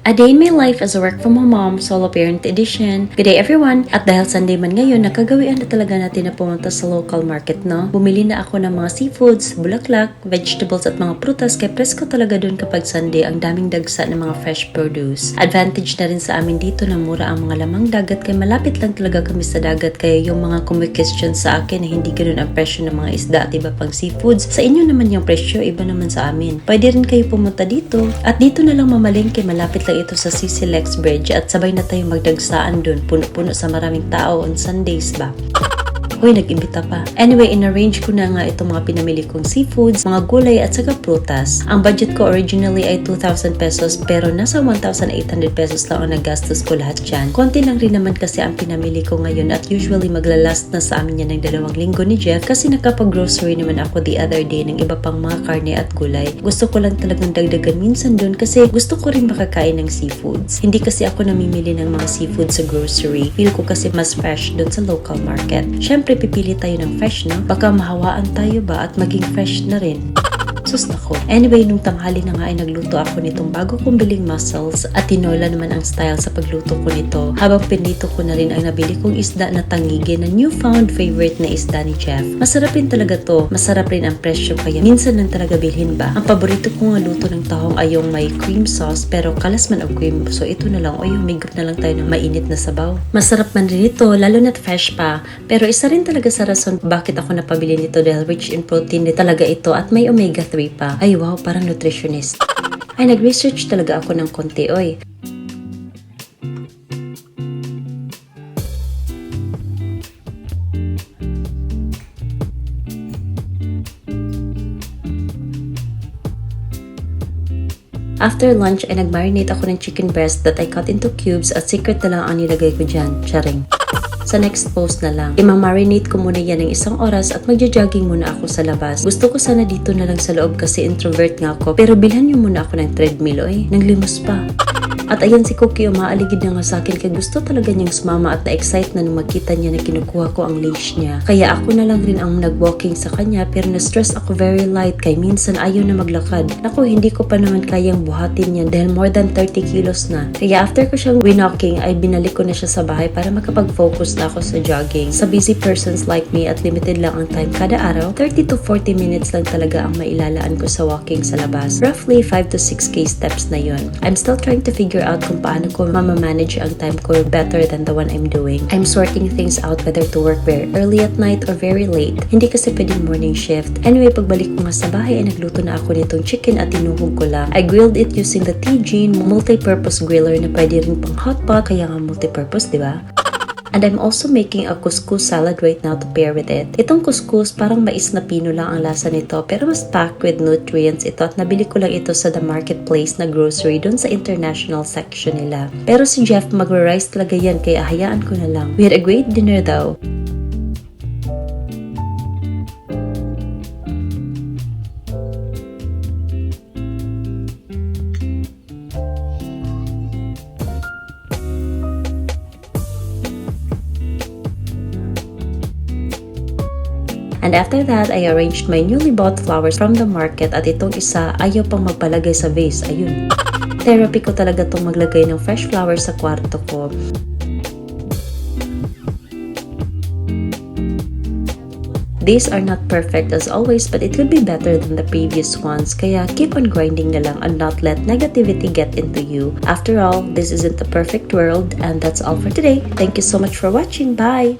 A Day in My Life as a Work from Home Mom, Solo Parent Edition. Good day everyone! At dahil Sunday man ngayon, nakagawian na talaga natin na pumunta sa local market, no? Bumili na ako ng mga seafoods, bulaklak, vegetables at mga prutas kaya presko talaga dun kapag Sunday ang daming dagsa ng mga fresh produce. Advantage na rin sa amin dito na mura ang mga lamang dagat kaya malapit lang talaga kami sa dagat kaya yung mga kumikestyon sa akin na hindi ganun ang presyo ng mga isda at iba pang seafoods. Sa inyo naman yung presyo, iba naman sa amin. Pwede rin kayo pumunta dito at dito na lang mamalengke, malapit lang ito sa CC Lex Bridge at sabay na tayong magdagsaan dun. Puno-puno sa maraming tao on Sundays ba? Hoy, nag-imbita pa. Anyway, in-arrange ko na nga itong mga pinamili kong seafoods, mga gulay at saka prutas. Ang budget ko originally ay 2,000 pesos pero nasa 1,800 pesos lang ang nagastos ko lahat dyan. Konti lang rin naman kasi ang pinamili ko ngayon at usually maglalast na sa amin yan ng 2 linggo ni Jeff kasi nakapag-grocery naman ako the other day ng iba pang mga karne at gulay. Gusto ko lang talagang dagdagan minsan dun kasi gusto ko rin makakain ng seafoods. Hindi kasi ako namimili ng mga seafood sa grocery. Feel ko kasi mas fresh dun sa local market. Siyempre, pipili tayo ng fresh, no? Baka mahawaan tayo ba at maging fresh na rin. Sus nako. Anyway, nung tanghali na nga ay nagluto ako nitong bago kong biling mussels at tinola naman ang style sa pagluto ko nito. Habang pinito ko na rin ang nabili kong isda na tangige na newfound favorite na isda ni Jeff. Masarap rin talaga to. Masarap rin ang presyo kaya minsan lang talaga bilhin ba. Ang paborito ko nga luto ng tahong ay yung may cream sauce pero kalas man ang cream. So ito na lang o yung humigop na lang tayo ng mainit na sabaw. Masarap man rin ito lalo na't fresh pa. Pero isa rin talaga sa rason bakit ako napabili nito dahil rich in protein talaga ito at may omega 3 pa. Ay wow, parang nutritionist. Ay, nag-research talaga ako ng konti, oy. After lunch ay nag-marinate ako ng chicken breast that I cut into cubes at secret na lang ang nilagay ko dyan. Charing. Sa next post na lang, imamarinate ko muna yan ng 1 oras at magja-jogging muna ako sa labas. Gusto ko sana dito na lang sa loob kasi introvert nga ako. Pero bilhan niyo muna ako ng treadmill, oy. Nanglimos pa. At ayan si Cookie, umaaligid na nga sa akin kaya gusto talaga niyang sumama at na-excite na nung makita niya na kinukuha ko ang leash niya. Kaya ako na lang rin ang nag-walking sa kanya pero na-stress ako very light kaya minsan ayaw na maglakad. Naku, hindi ko pa naman kayang buhatin yan dahil more than 30 kilos na. Kaya after ko siyang winocking ay binalik ko na siya sa bahay para makapag-focus na ako sa jogging. Sa busy persons like me at limited lang ang time kada araw, 30 to 40 minutes lang talaga ang mailalaan ko sa walking sa labas. Roughly 5 to 6k steps na yun. I'm still trying to figure out kung paano ko mamamanage ang time ko better than the one I'm doing. I'm sorting things out whether to work very early at night or very late. Hindi kasi pwedeng morning shift. Anyway, pagbalik ko nga sa bahay ay nagluto na ako nitong chicken at tinuhog ko lang. I grilled it using the T-Gene multi-purpose griller na pwede rin pang hotpot kaya nga multi-purpose, di ba? And I'm also making a couscous salad right now to pair with it. Itong couscous, parang mais na pino lang ang lasa nito pero mas packed with nutrients ito at nabili ko lang ito sa The Marketplace na grocery dun sa international section nila. Pero si Jeff magra-rice talaga yan kaya hayaan ko na lang. We had a great dinner though. And after that, I arranged my newly bought flowers from the market at itong isa ayaw pang magpalagay sa vase. Ayun. Therapy ko talaga itong maglagay ng fresh flowers sa kwarto ko. These are not perfect as always but it will be better than the previous ones kaya keep on grinding na lang and not let negativity get into you. After all, this isn't the perfect world and that's all for today. Thank you so much for watching. Bye!